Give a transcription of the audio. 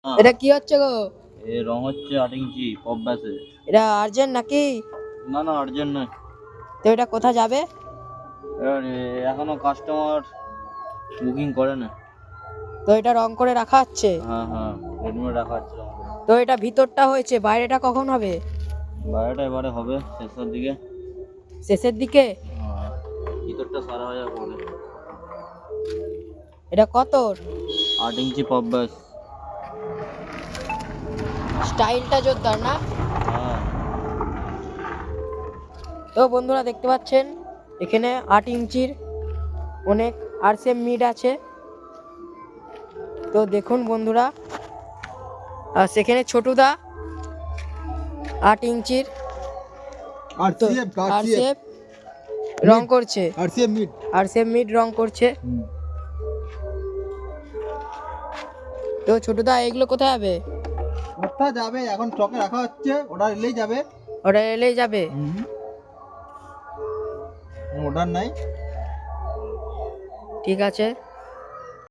এটা কি হচ্ছে গো? এ রং হচ্ছে 8 ইঞ্চি পপ ব্যাসে। এটা আর্জেন্ট নাকি? না না আর্জেন্ট নয়। তো এটা কোথায় যাবে? এখনো কাস্টমার বুকিং করে না। তো এটা রং করে রাখা হচ্ছে? হ্যাঁ হ্যাঁ রেডিমেড রাখা হচ্ছে রং করে। তো এটা ভিতরটা হয়েছে, বাইরেটা কখন হবে? বাইরেটা এবারে হবে শেষের দিকে। শেষের দিকে? হ্যাঁ, ভিতরটা সারা হয়ে যাওয়ার পরে। এটা কত? 8 ইঞ্চি পপ ব্যাস। স্টাইলটা জোরদার না? হ্যাঁ তো বন্ধুরা দেখতে পাচ্ছেন এখানে 8 ইঞ্চির অনেক আরসিএম মিড আছে। তো দেখুন বন্ধুরা, আর সেখানে ছোটুদা 8 ইঞ্চির আরসিএফ রং করছে। আরসিএম মিড রং করছে। তো ছোটুদা এগুলো কোথায় যাবে? কোথায় যাবে এখন স্টকে রাখা হচ্ছে, অর্ডার এলেই যাবে। অর্ডার এলেই যাবে? অর্ডার নাই। ঠিক আছে।